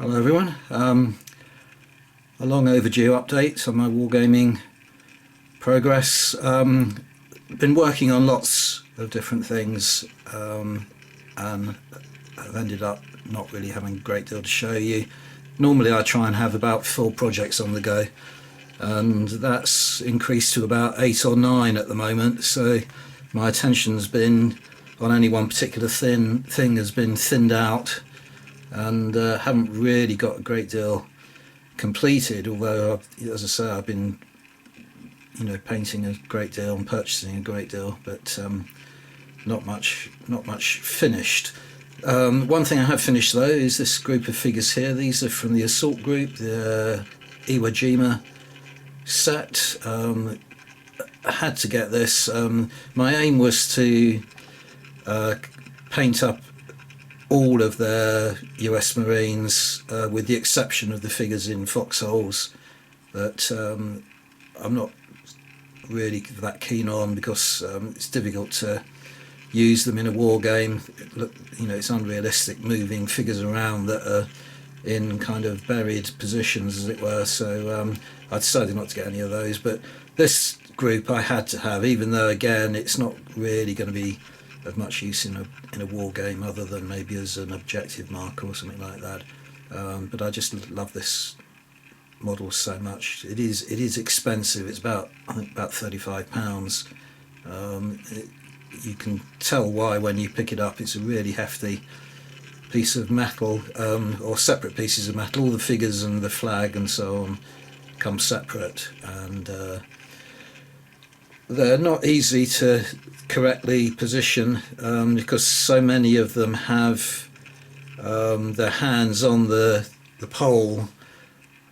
Hello everyone, a long overdue update on my wargaming progress. Been working on lots of different things and I've ended up not really having a great deal to show you. Normally I try and have about 4 projects on the go, and that's increased to about 8 or 9 at the moment, so my attention's been on any one particular thing has been thinned out, and haven't really got a great deal completed, although as I say, I've been painting a great deal and purchasing a great deal, but not much finished. One thing I have finished though is this group of figures here. These are from the Assault group, the Iwo Jima set. I had to get this. My aim was to paint up all of their US Marines, with the exception of the figures in foxholes that I'm not really that keen on, because it's difficult to use them in a war game. It's unrealistic moving figures around that are in kind of buried positions, as it were, so I decided not to get any of those. But this group I had to have, even though again it's not really going to be of much use in a war game other than maybe as an objective marker or something like that. But I just love this model so much. It is expensive. It's about, I think, about £35. You can tell why when you pick it up. It's a really hefty piece of metal, or separate pieces of metal. All the figures and the flag and so on come separate, and they're not easy to correctly position, because so many of them have their hands on the pole,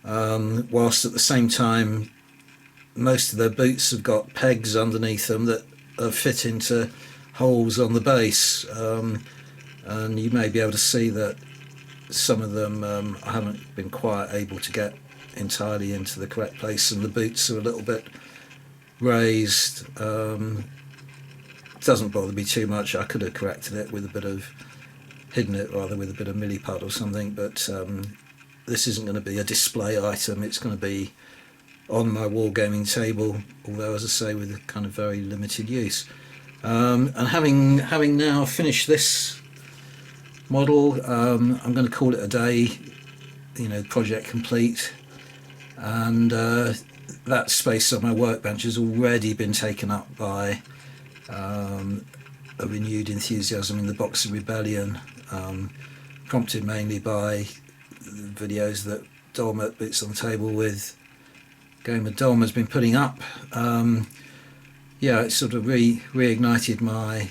whilst at the same time most of their boots have got pegs underneath them that fit into holes on the base, and you may be able to see that some of them I haven't been quite able to get entirely into the correct place, and the boots are a little bit raised. Doesn't bother me too much. I could have corrected it with a bit of, hidden it rather, with a bit of milliput or something, but this isn't going to be a display item. It's going to be on my wargaming table, although as I say, with a kind of very limited use. And having now finished this model, I'm going to call it a day, project complete, and that space on my workbench has already been taken up by a renewed enthusiasm in the Boxer Rebellion, prompted mainly by the videos that Dom at Boots on the Table with Gamer Dom has been putting up. It sort of reignited my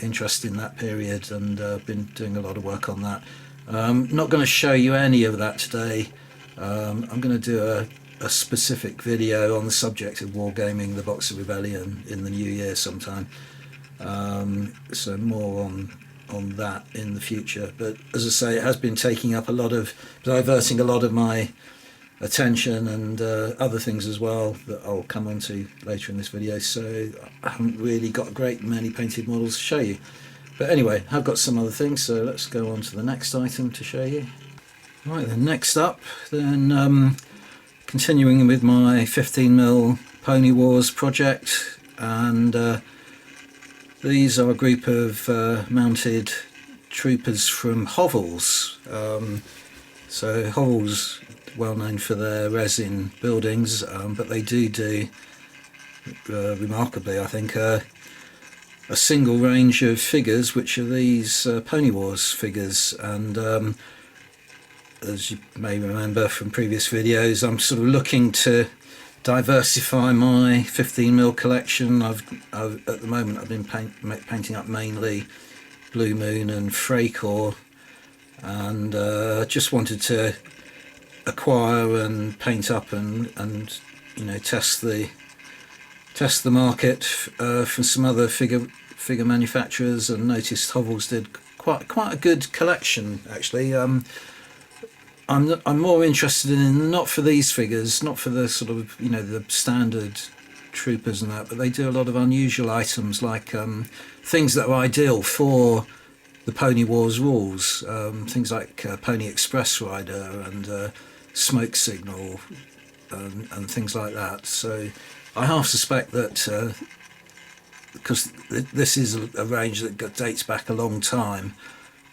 interest in that period, and been doing a lot of work on that. Not going to show you any of that today. I'm going to do a specific video on the subject of wargaming the Boxer Rebellion in the new year sometime, so more on that in the future. But as I say, it has been taking up diverting a lot of my attention, and other things as well that I'll come on to later in this video, so I haven't really got a great many painted models to show you. But anyway, I've got some other things, so let's go on to the next item to show you. Right then, next up then, continuing with my 15mm Pony Wars project, and these are a group of mounted troopers from hovels. So hovels, well known for their resin buildings, but they do remarkably, I think, a single range of figures, which are these Pony Wars figures. And as you may remember from previous videos, I'm sort of looking to diversify my 15mm collection. At the moment I've been painting up mainly Blue Moon and Freycore, and just wanted to acquire and paint up and test the market from some other figure manufacturers, and noticed Hovels did quite a good collection actually. I'm more interested in, not for these figures, not for the sort of the standard troopers and that, but they do a lot of unusual items, like things that are ideal for the Pony Wars rules, things like Pony Express Rider and Smoke Signal and things like that. So I half suspect that because this is a range that dates back a long time,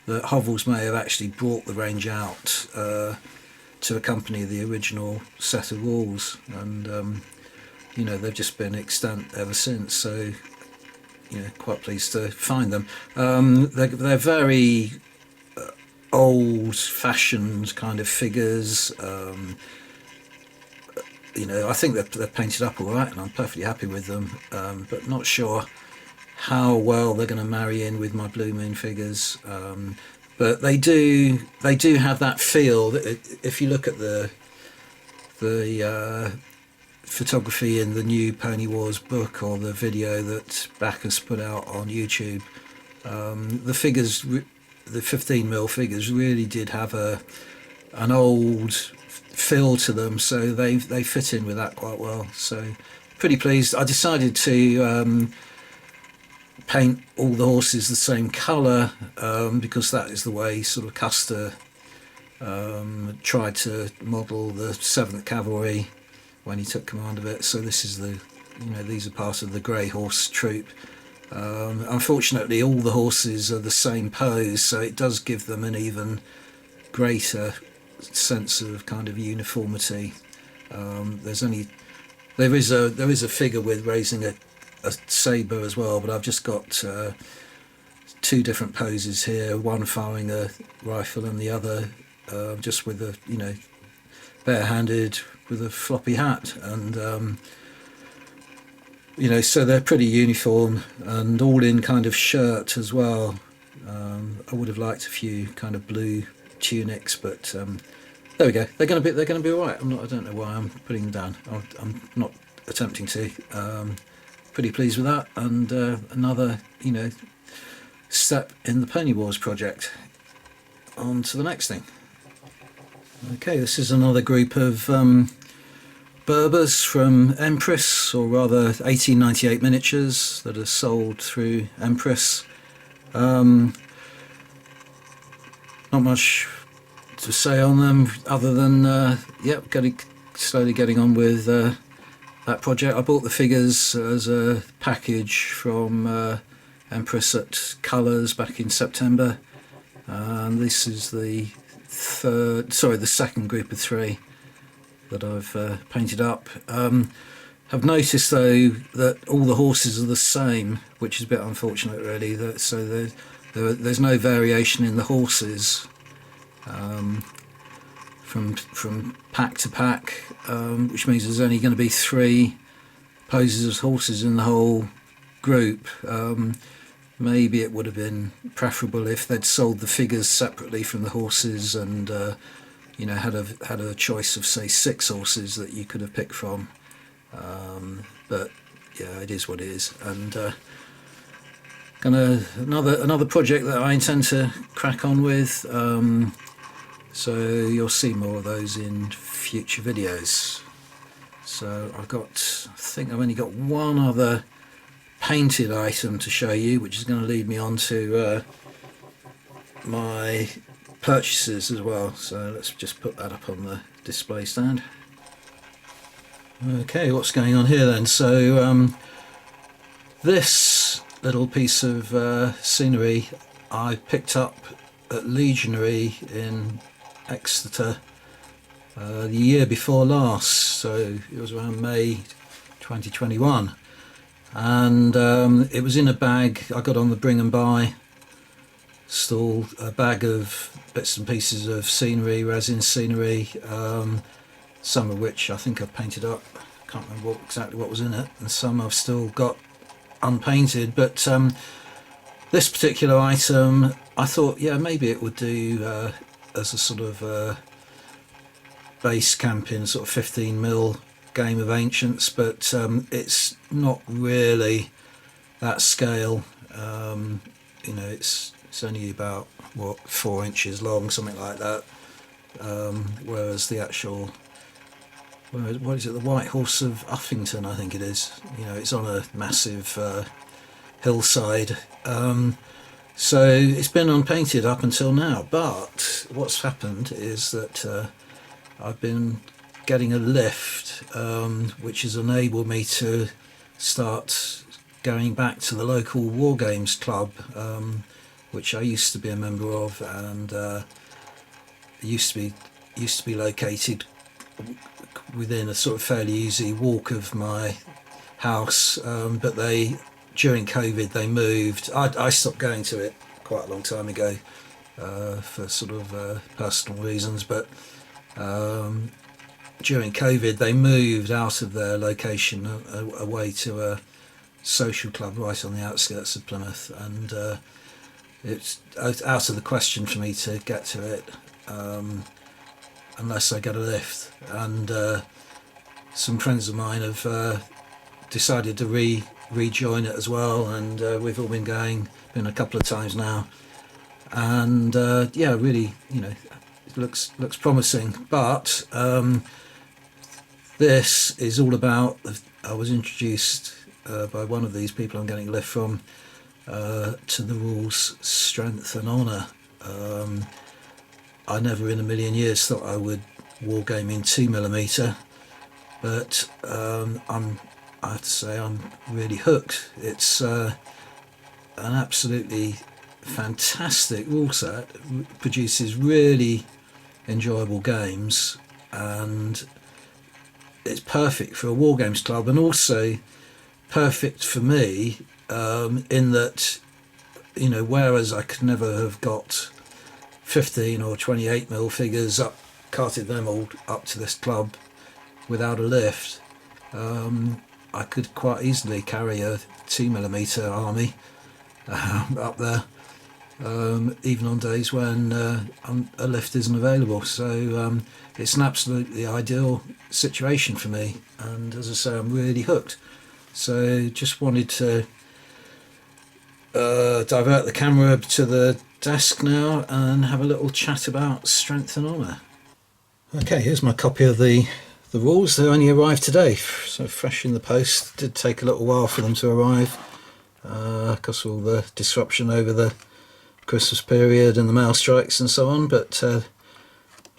that Hovels may have actually brought the range out to accompany the original set of rules, and you know, they've just been extant ever since. So you know, quite pleased to find them. They're very old-fashioned kind of figures. You know, I think they're painted up all right, and I'm perfectly happy with them. But not sure how well they're going to marry in with my Blue Moon figures. But they do have that feel. That if you look at the photography in the new Pony Wars book or the video that Bacchus put out on YouTube, the figures, the 15mm figures, really did have an old feel to them, so they fit in with that quite well. So pretty pleased. I decided to paint all the horses the same colour because that is the way sort of Custer tried to model the 7th Cavalry when he took command of it. So this is the, you know, these are part of the grey horse troop. Unfortunately, all the horses are the same pose, so it does give them an even greater sense of kind of uniformity. There is a figure with raising a saber as well, but I've just got two different poses here, one firing a rifle and the other just with a, you know, barehanded with a floppy hat, and you know, so they're pretty uniform and all in kind of shirt as well. I would have liked a few kind of blue tunics, but there we go. They're going to be all right. I don't know why I'm putting them down. I'm not attempting to. Pretty pleased with that, and another, you know, step in the Pony Wars project. On to the next thing. Okay, this is another group of Berbers from Empress, or rather 1898 miniatures that are sold through Empress. Not much to say on them other than slowly getting on with that project. I bought the figures as a package from Empress at Colours back in September, and this is the second group of 3 that I've painted up. Have noticed though that all the horses are the same, which is a bit unfortunate really. So there's no variation in the horses from pack to pack, which means there's only going to be 3 poses of horses in the whole group. Maybe it would have been preferable if they'd sold the figures separately from the horses, and you know, had a choice of say 6 horses that you could have picked from. But yeah, it is what it is, and another project that I intend to crack on with. So you'll see more of those in future videos. So I think I've only got one other painted item to show you, which is going to lead me on to my purchases as well. So let's just put that up on the display stand. Okay, what's going on here then? So this little piece of scenery I picked up at Legionary in Exeter the year before last, so it was around May 2021, and it was in a bag I got on the Bring and Buy stall, a bag of bits and pieces of scenery, resin scenery, some of which I think I've painted up. I can't remember exactly what was in it, and some I've still got unpainted, but this particular item I thought, yeah, maybe it would do as a sort of base camp in sort of 15mm game of Ancients, but it's not really that scale. You know, it's only about 4 inches long, something like that, whereas the actual, what is it, the White Horse of Uffington, I think it is, you know, it's on a massive hillside. So it's been unpainted up until now, but what's happened is that I've been getting a lift, which has enabled me to start going back to the local Wargames club, which I used to be a member of, and used to be located within a sort of fairly easy walk of my house. But during COVID they moved. I stopped going to it quite a long time ago for sort of personal reasons, but during COVID they moved out of their location away to a social club right on the outskirts of Plymouth, and it's out of the question for me to get to it unless I get a lift. And some friends of mine have decided to rejoin it as well, and we've all been a couple of times now, and yeah, really, it looks promising. But this is all about, I was introduced by one of these people I'm getting a lift from to the rules strength and honour. I never in a million years thought I would wargame in 2mm, but I have to say I'm really hooked. It's an absolutely fantastic rule set, produces really enjoyable games, and it's perfect for a Wargames club, and also perfect for me in that, whereas I could never have got 15 or 28mm figures carted them all up to this club without a lift, I could quite easily carry a 2mm army up there, even on days when a lift isn't available. So it's an absolutely ideal situation for me, and as I say, I'm really hooked. So just wanted to divert the camera to the desk now and have a little chat about strength and honour. Okay, here's my copy of the rules. They only arrived today, so fresh in the post. Did take a little while for them to arrive because of all the disruption over the Christmas period and the mail strikes and so on, but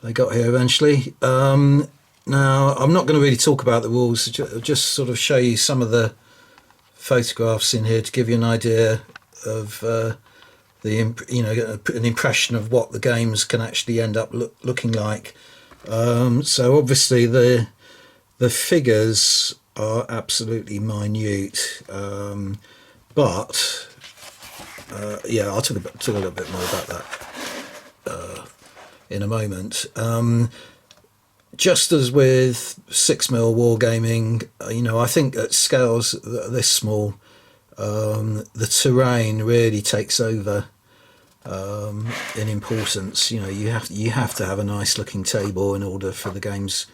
they got here eventually. Now, I'm not going to really talk about the rules, just sort of show you some of the photographs in here to give you an idea of an impression of what the games can actually end up looking like. So obviously the figures are absolutely minute, but yeah, I'll talk a little bit more about that in a moment. Just as with 6mm wargaming, I think at scales this small, the terrain really takes over in importance. You have to have a nice looking table in order for the games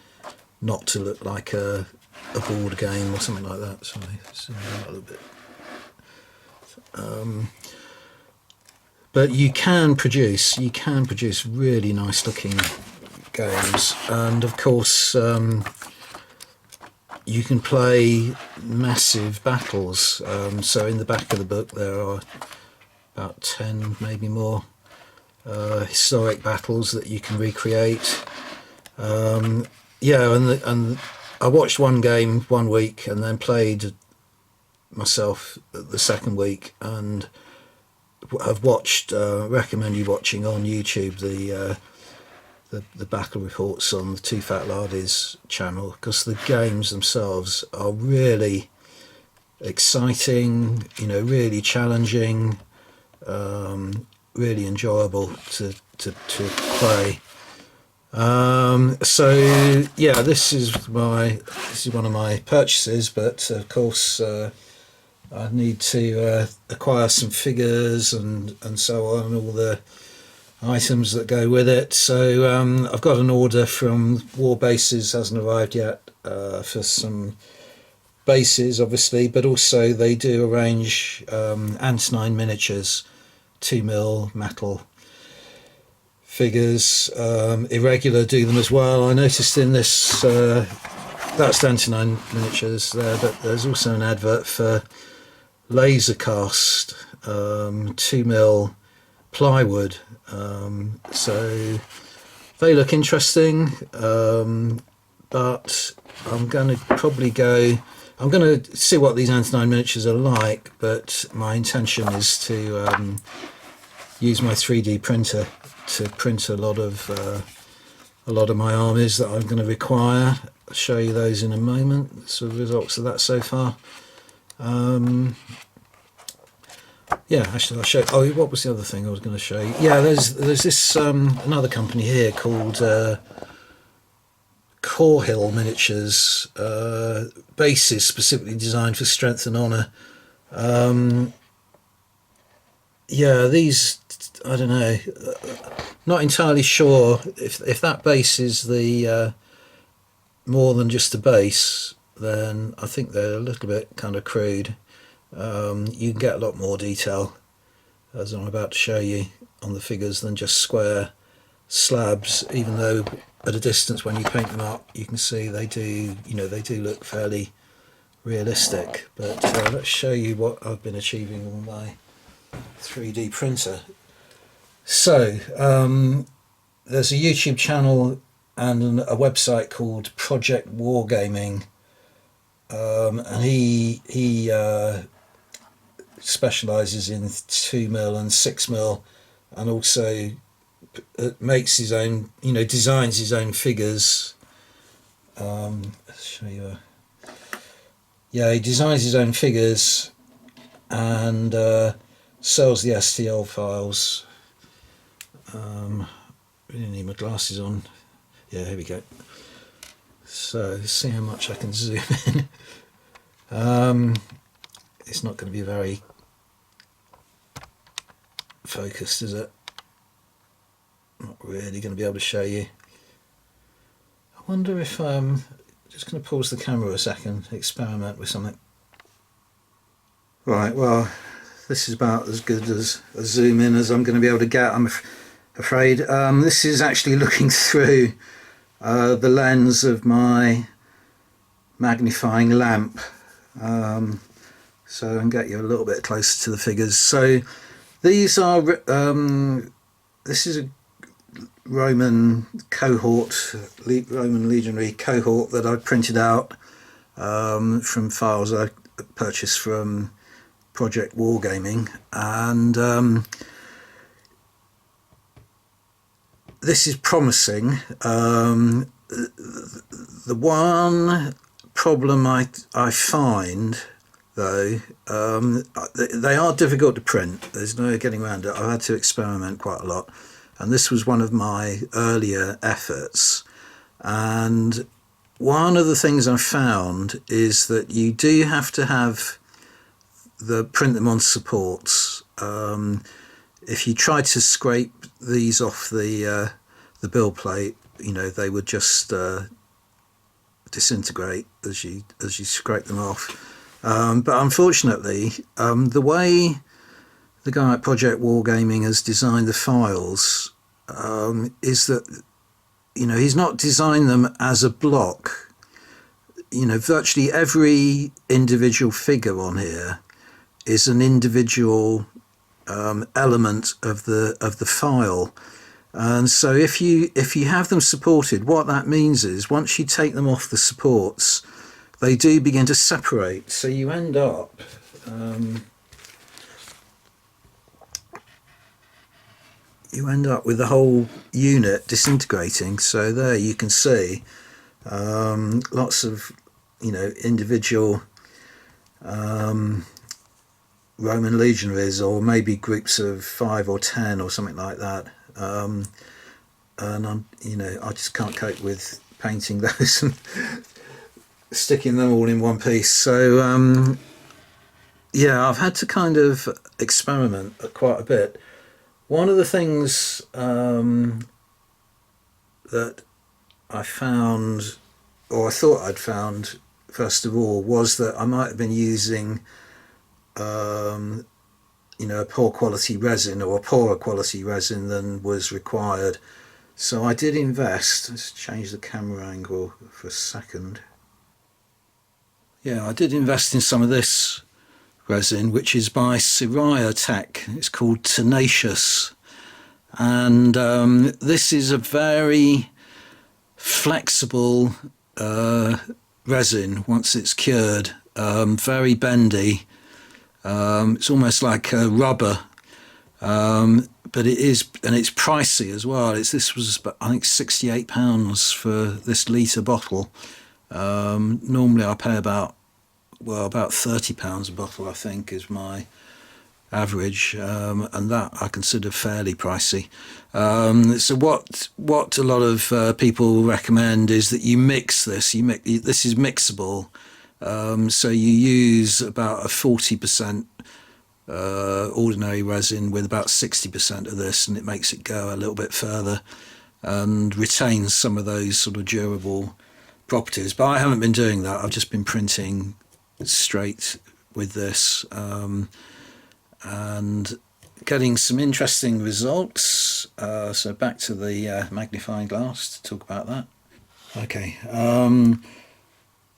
not to look like a board game or something like that. Sorry, a little bit. But you can produce really nice looking games, and of course you can play massive battles. So in the back of the book there are about 10, maybe more, historic battles that you can recreate. Yeah, and I watched one game one week and then played myself the second week, and I've watched, recommend you watching on YouTube the battle reports on the Two Fat Lardies channel, because the games themselves are really exciting, really challenging, really enjoyable to play. So yeah, this is one of my purchases, but of course I need to acquire some figures and so on, all the items that go with it. So I've got an order from War Bases, hasn't arrived yet, for some bases obviously, but also they do arrange Antonine miniatures, 2mm metal figures. Irregular do them as well. I noticed in this, that's Antonine miniatures there, but there's also an advert for laser cast 2mm plywood. So they look interesting, but I'm going to probably I'm going to see what these Antonine miniatures are like, but my intention is to use my 3D printer to print a lot of my armies that I'm going to require. I'll show you those in a moment, so the results of that so far. Yeah, actually I'll show you. Oh, what was the other thing I was going to show you? Yeah, there's this another company here called Core Hill Miniatures, bases specifically designed for strength and honour. Yeah, these, I don't know, not entirely sure if that base is the more than just a base, then I think they're a little bit kind of crude. You can get a lot more detail, as I'm about to show you, on the figures than just square slabs, even though at a distance when you paint them up you can see they do, they do look fairly realistic. But let's show you what I've been achieving with my 3D printer. So there's a YouTube channel and a website called Project Wargaming, and he specialises in 2mm and 6mm, and also makes his own, designs his own figures. Let's show you. Yeah, he designs his own figures and sells the STL files. Really need my glasses on. Yeah, here we go. So let's see how much I can zoom in. It's not going to be very focused, is it? Not really going to be able to show you. I wonder if I'm just going to pause the camera a second, experiment with something. Right, well, this is about as good as a zoom in as I'm going to be able to get, I'm afraid. This is actually looking through the lens of my magnifying lamp, so I can get you a little bit closer to the figures. So these are this is a Roman cohort, Roman legionary cohort that I printed out from files I purchased from Project Wargaming, and this is promising. The one problem I find, though, they are difficult to print. There's no getting around it. I've had to experiment quite a lot, and this was one of my earlier efforts. And one of the things I found is that you do have to have print them on supports. If you try to scrape these off the build plate, they would just disintegrate as you scrape them off. But unfortunately, the way the guy at Project Wargaming has designed the files is that he's not designed them as a block. Virtually every individual figure on here is an individual element of the file. And so if you have them supported, what that means is once you take them off the supports, they do begin to separate. So you end up with the whole unit disintegrating. So there you can see lots of individual Roman legionaries, or maybe groups of 5 or 10 or something like that. And I just can't cope with painting those and sticking them all in one piece. So yeah, I've had to kind of experiment quite a bit. One of the things that I found, or I thought I'd found first of all, was that I might have been using a poor quality resin, or a poorer quality resin than was required. So I did invest. Let's change the camera angle for a second. Yeah, I did invest in some of this resin, which is by Siraya Tech. It's called Tenacious. And this is a very flexible resin once it's cured, very bendy. It's almost like a rubber, but it is, and it's pricey as well. This was, I think, £68 for this litre bottle. Normally I pay about £30 a bottle, I think, is my average, and that I consider fairly pricey. So what a lot of people recommend is that you mix this. This is mixable, so you use about a 40% ordinary resin with about 60% of this, and it makes it go a little bit further and retains some of those sort of durable properties. But I haven't been doing that. I've just been printing straight with this, and getting some interesting results. So back to the magnifying glass to talk about that. Okay,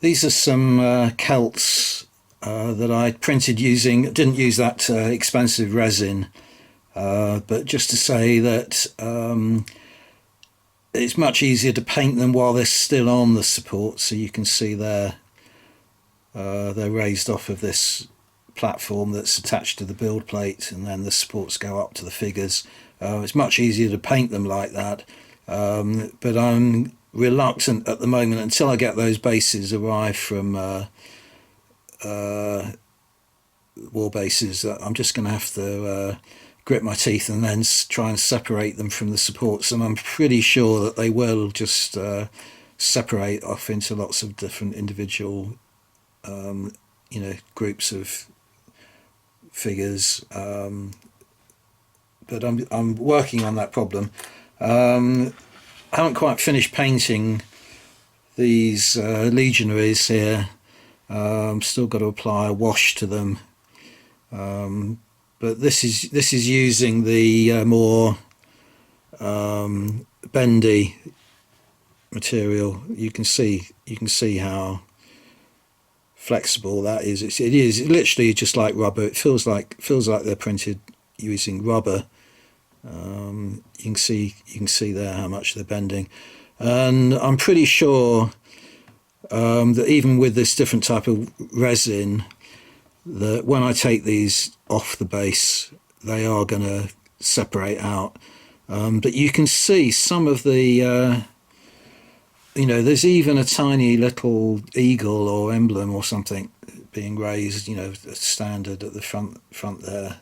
these are some celts that I printed using, didn't use that expensive resin, but just to say that it's much easier to paint them while they're still on the support. So you can see they're raised off of this platform that's attached to the build plate, and then the supports go up to the figures. It's much easier to paint them like that, but I'm reluctant at the moment until I get those bases arrived from war bases. I'm just going to have to grit my teeth and then try and separate them from the supports, and I'm pretty sure that they will just separate off into lots of different individual groups of figures, but I'm working on that problem. I haven't quite finished painting these legionaries here. Still got to apply a wash to them, but this is using the more bendy material. You can see how flexible that is. It is literally just like rubber. It feels like they're printed using rubber. You can see there how much they're bending, and I'm pretty sure that even with this different type of resin, that when I take these off the base, they are going to separate out. But you can see some of the there's even a tiny little eagle or emblem or something being raised, standard at the front there.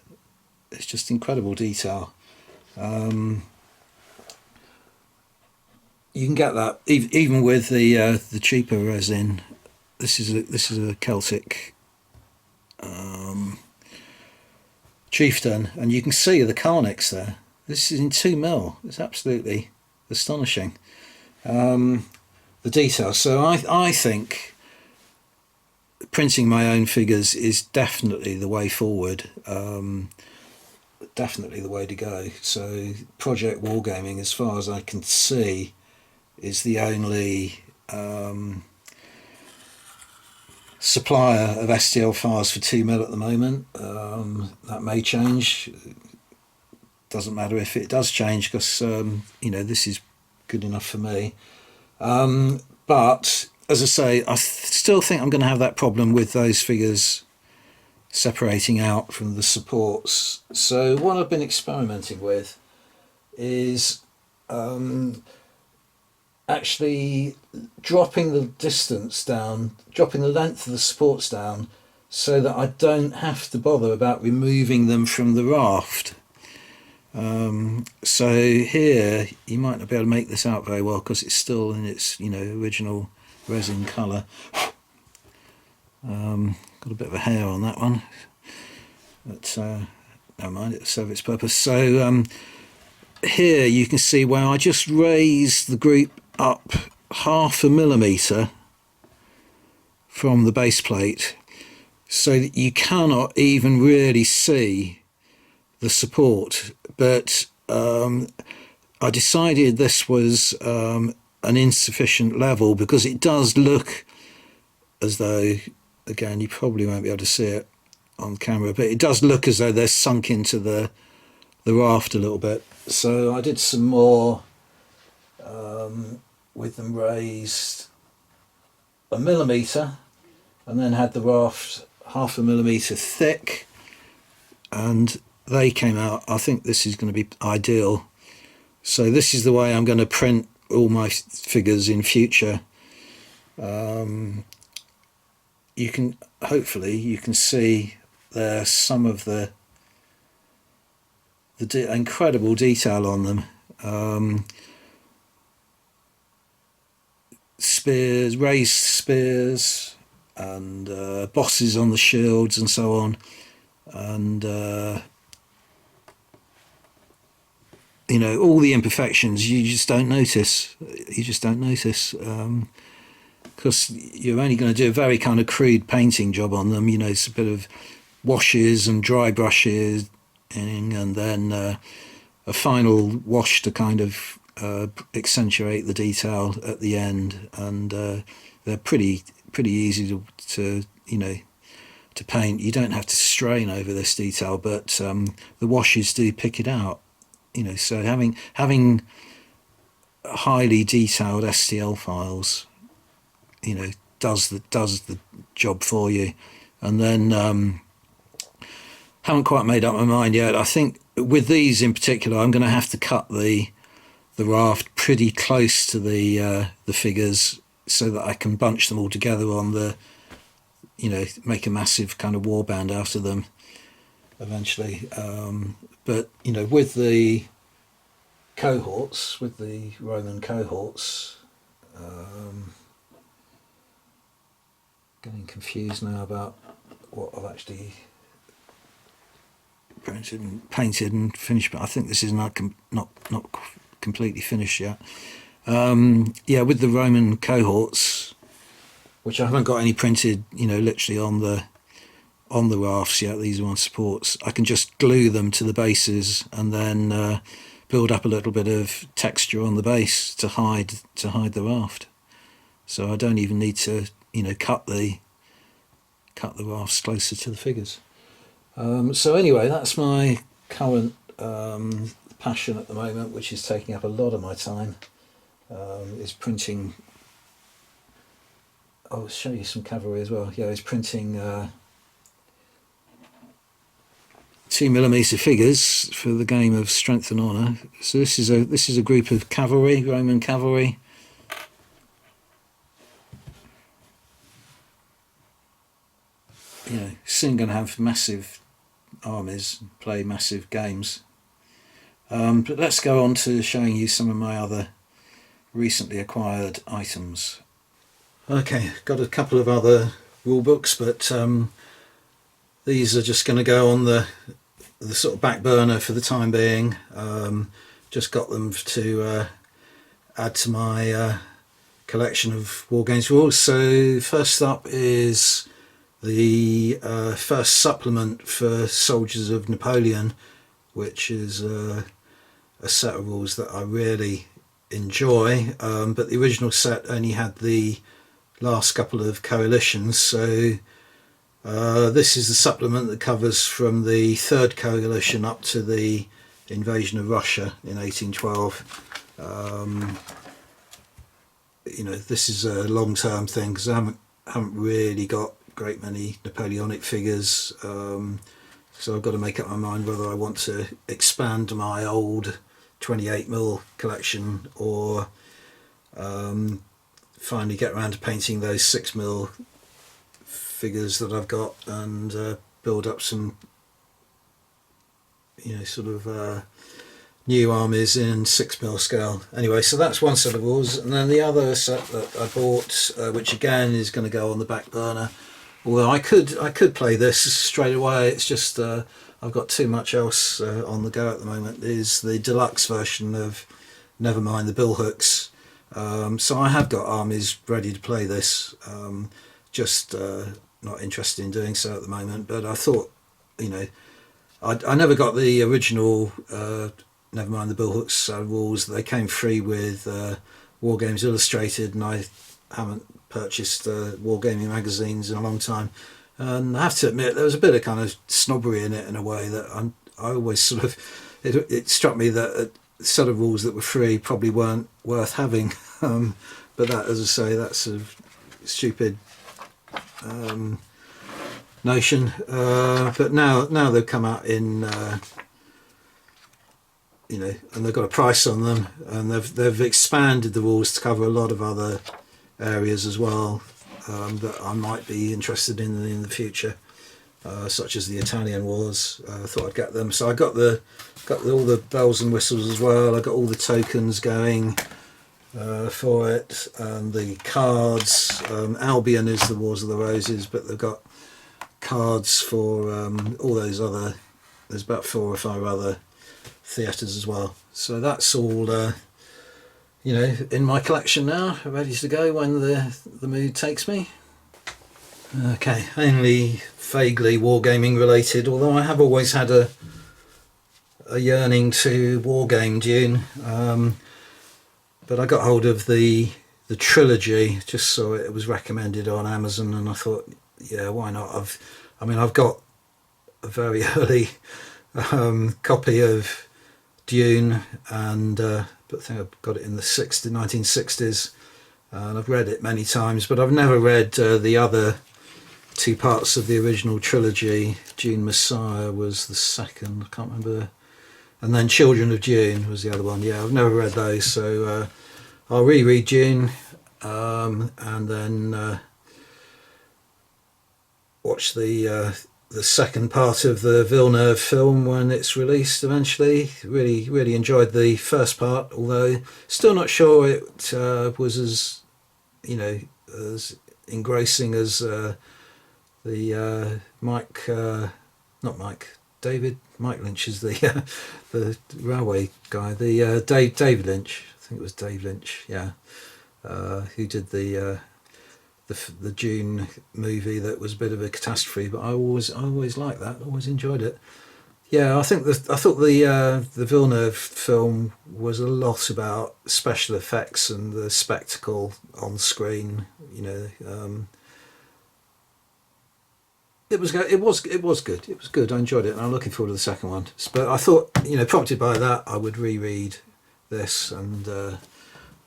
It's just incredible detail. You can get that even with the cheaper resin. This is a Celtic chieftain, and you can see the carnix there. This is in 2mm. It's absolutely astonishing. The detail. So I think printing my own figures is definitely the way forward, definitely the way to go. So Project Wargaming, as far as I can see, is the only supplier of STL files for 2mm at the moment. That may change. Doesn't matter if it does change, because this is good enough for me. But as I say, I still think I'm going to have that problem with those figures separating out from the supports. So what I've been experimenting with is actually dropping the distance down, dropping the length of the supports down, so that I don't have to bother about removing them from the raft. So here you might not be able to make this out very well because it's still in its original resin colour. Got a bit of a hair on that one, but never mind, it'll serve its purpose. So here you can see where I just raised the group up 0.5 millimetre from the base plate, so that you cannot even really see the support. But I decided this was an insufficient level, because it does look as though, again, you probably won't be able to see it, on camera, but it does look as though they're sunk into the raft a little bit. So I did some more with them raised a millimetre, and then had the raft half a millimetre thick, and they came out. I think this is going to be ideal. So this is the way I'm going to print all my figures in future. You can hopefully you can see there some of the incredible detail on them. Spears, raised spears, and bosses on the shields and so on, and all the imperfections you just don't notice. Because you're only going to do a very kind of crude painting job on them. It's a bit of washes and dry brushes, and then a final wash to kind of accentuate the detail at the end. And they're pretty easy to paint. You don't have to strain over this detail, but the washes do pick it out. So having highly detailed STL files, does the job for you. And then haven't quite made up my mind yet. I think with these in particular, I'm going to have to cut the raft pretty close to the figures, so that I can bunch them all together on the, make a massive kind of warband out of them eventually. But with the cohorts, with the Roman cohorts, getting confused now about what I've actually printed and painted and finished, but I think this is not completely finished yet. With the Roman cohorts, which I haven't got any printed, literally on the rafts yet. These are on supports. I can just glue them to the bases and then build up a little bit of texture on the base to hide the raft. So I don't even need to cut the rafts closer to the figures. So anyway, that's my current passion at the moment, which is taking up a lot of my time, is printing. I'll show you some cavalry as well. It's printing 2mm figures for the game of Strength and Honour. So this is a group of cavalry, Roman cavalry. Soon going to have massive armies, play massive games. But let's go on to showing you some of my other recently acquired items. Okay, got a couple of other rule books, but these are just going to go on the sort of back burner for the time being. Just got them to add to my collection of Wargames rules. So first up is the first supplement for Soldiers of Napoleon, which is a set of rules that I really enjoy, but the original set only had the last couple of coalitions, so this is the supplement that covers from the third coalition up to the invasion of Russia in 1812. This is a long-term thing because I haven't really got great many Napoleonic figures, so I've got to make up my mind whether I want to expand my old 28mm collection or finally get around to painting those 6mm figures that I've got and build up some new armies in 6mm scale. Anyway, so that's one set of rules, and then the other set that I bought, which again is going to go on the back burner, although I could play this straight away, it's just I've got too much else on the go at the moment, is the deluxe version of Nevermind the Billhooks. So I have got armies ready to play this, just not interested in doing so at the moment, but I thought, I never got the original Nevermind the Billhooks rules. They came free with Wargames Illustrated, and I haven't purchased Wargaming magazines in a long time, And I have to admit, there was a bit of kind of snobbery in it in a way that I always sort of, it struck me that a set of rules that were free probably weren't worth having. But that, as I say, that's a stupid notion. But now they've come out in, and they've got a price on them, and they've expanded the rules to cover a lot of other areas as well that I might be interested in the future, such as the Italian wars. I thought I'd get them, so I got all the bells and whistles as well. I got all the tokens going for it, and the cards. Albion is the Wars of the Roses, but they've got cards for all those other. There's about 4 or 5 other theatres as well. So that's all, in my collection now, ready to go when the mood takes me. Okay, only vaguely wargaming related, although I have always had a yearning to wargame Dune. But I got hold of the trilogy, just saw it was recommended on Amazon, and I thought, yeah, why not? I've got a very early copy of Dune, and but I think I've got it in the 1960s, and I've read it many times, but I've never read the other 2 parts of the original trilogy. Dune Messiah was the second, I can't remember, and then Children of Dune was the other one. Yeah, I've never read those, so I'll reread Dune, and then watch the second part of the Villeneuve film when it's released eventually. Really enjoyed the first part, although still not sure it was as as engrossing as the Mike Lynch is the railway guy, the David Lynch. I think it was Dave Lynch, yeah, who did the Dune movie that was a bit of a catastrophe, but I always liked that. Always enjoyed it. Yeah, I thought the Villeneuve film was a lot about special effects and the spectacle on screen. It was good. It was good. I enjoyed it, and I'm looking forward to the second one. But I thought, prompted by that, I would reread this and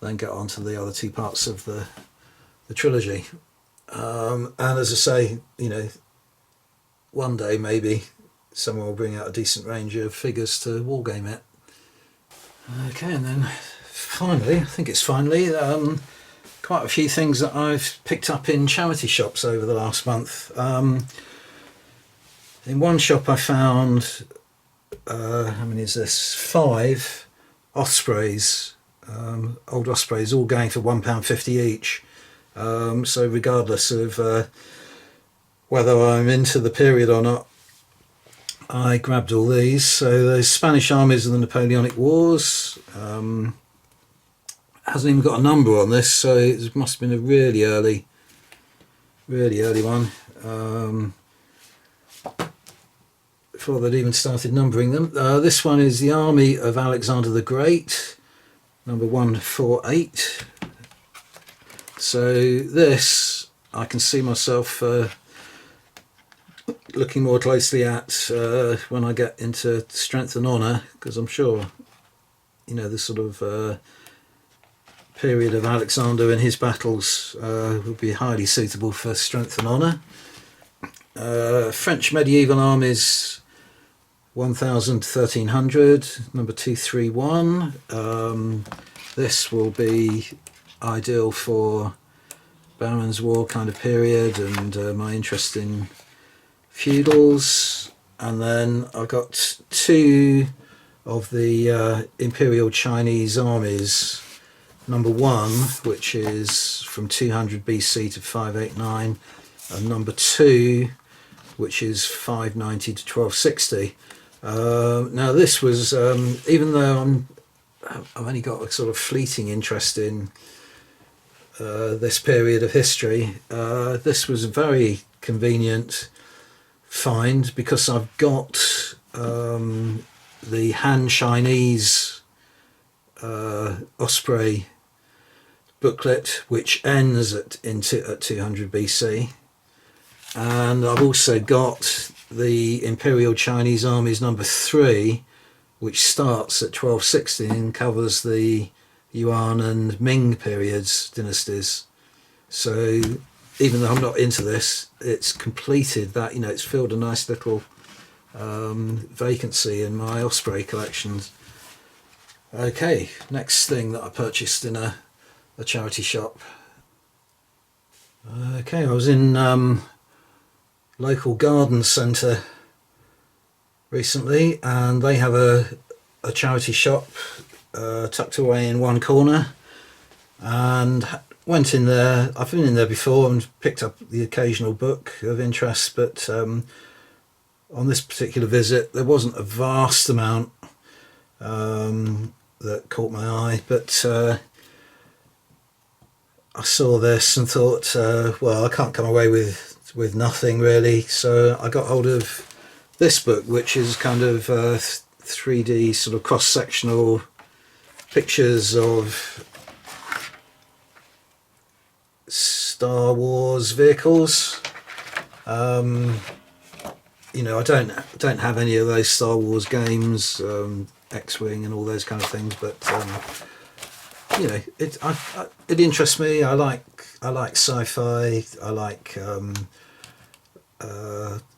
then get on to the other 2 parts of the trilogy. And as I say, one day maybe someone will bring out a decent range of figures to wargame it. Okay, and then finally, I think it's quite a few things that I've picked up in charity shops over the last month. In one shop I found, how many is this? 5 Ospreys, old Ospreys, all going for £1.50 each. So regardless of whether I'm into the period or not, I grabbed all these. So the Spanish armies of the Napoleonic Wars. Hasn't even got a number on this, so it must have been a really early one. Before they'd even started numbering them. This one is the Army of Alexander the Great, number 148. So this I can see myself looking more closely at when I get into Strength and Honour, because I'm sure the sort of period of Alexander and his battles would be highly suitable for Strength and Honour. French medieval armies, 1000 to 1300, number 231. This will be ideal for Baron's War kind of period and my interest in feudals. And then I've got 2 of the Imperial Chinese armies, number 1, which is from 200 BC to 589, and number 2, which is 590 to 1260. Now this was, even though I've only got a sort of fleeting interest in this period of history, this was a very convenient find because I've got the Han Chinese Osprey booklet, which ends at 200 BC, And I've also got the Imperial Chinese Armies #3, which starts at 1260 and covers the Yuan and Ming periods, dynasties. So even though I'm not into this, it's completed that, it's filled a nice little vacancy in my Osprey collections. Okay, next thing that I purchased in a charity shop. Okay, I was in local garden centre recently, and they have a charity shop tucked away in one corner, and went in there. I've been in there before and picked up the occasional book of interest, but on this particular visit there wasn't a vast amount that caught my eye, but I saw this and thought, well, I can't come away with nothing really, so I got hold of this book, which is kind of 3D sort of cross-sectional pictures of Star Wars vehicles. I don't have any of those Star Wars games, X-Wing and all those kind of things, but it interests me. I like sci-fi. I like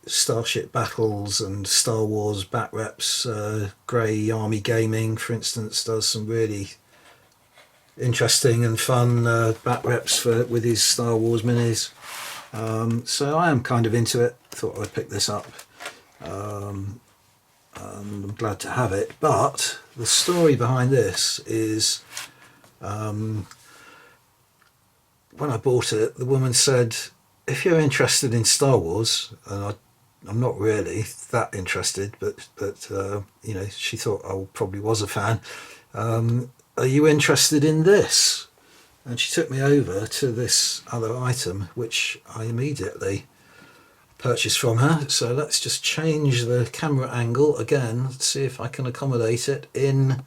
starship battles and Star Wars bat reps. Grey Army Gaming, for instance, does some really interesting and fun bat reps with his Star Wars minis. So I am kind of into it. Thought I'd pick this up. And I'm glad to have it. But the story behind this is, when I bought it, the woman said, if you're interested in Star Wars, and I'm not really that interested, but she thought I probably was a fan. Are you interested in this? And she took me over to this other item, which I immediately purchased from her. So let's just change the camera angle again. Let's see if I can accommodate it in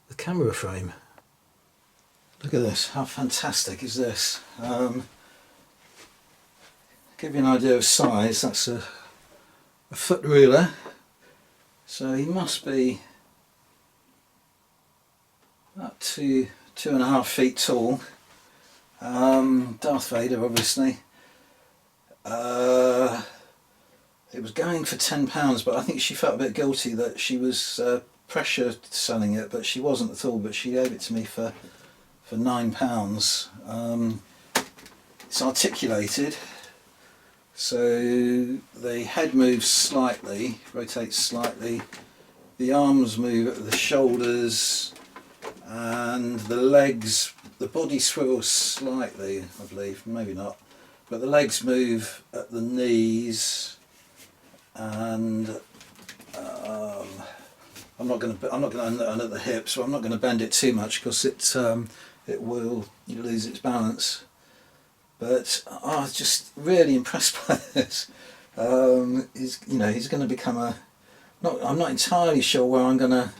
the camera frame. Look at this, how fantastic is this? Give you an idea of size, that's a foot ruler. So he must be about 2.5 feet tall. Darth Vader, obviously. It was going for £10, but I think she felt a bit guilty that she was pressure selling it, but she wasn't at all. But she gave it to me for £9. It's articulated, so the head moves slightly, rotates slightly. The arms move at the shoulders, and the legs, the body swivels slightly, I believe, maybe not, but the legs move at the knees, and I'm not going to under the hips, so I'm not going to bend it too much because it will lose its balance. But I was just really impressed by this. He's going to become I'm not entirely sure where I'm going to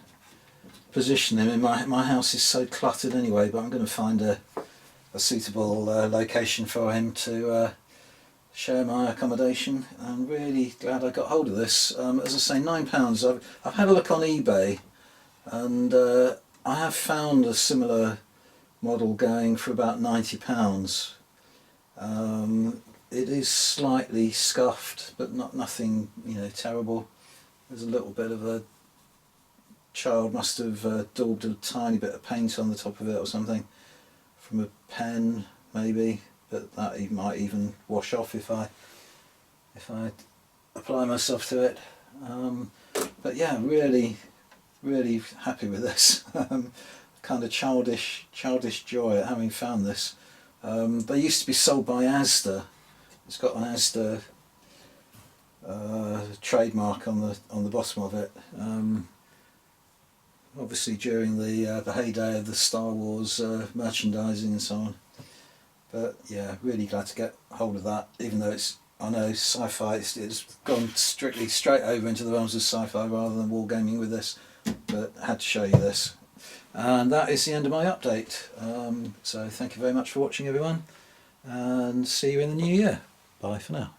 position him. My house is so cluttered anyway, but I'm going to find a suitable location for him to share my accommodation. I'm really glad I got hold of this. As I say, £9. I've had a look on eBay, and I have found a similar model going for about £90. It is slightly scuffed, but nothing terrible. There's a little bit of a child must have daubed a tiny bit of paint on the top of it or something from a pen maybe, but that might even wash off if I apply myself to it. But yeah, really happy with this. Kind of childish joy at having found this. They used to be sold by Asda. It's got an Asda trademark on the bottom of it. Obviously during the heyday of the Star Wars merchandising and so on. But yeah, really glad to get hold of that, even though I know sci-fi, it's gone straight over into the realms of sci-fi rather than wargaming with this, but I had to show you this. And that is the end of my update. So thank you very much for watching, everyone, and see you in the new year. Bye for now.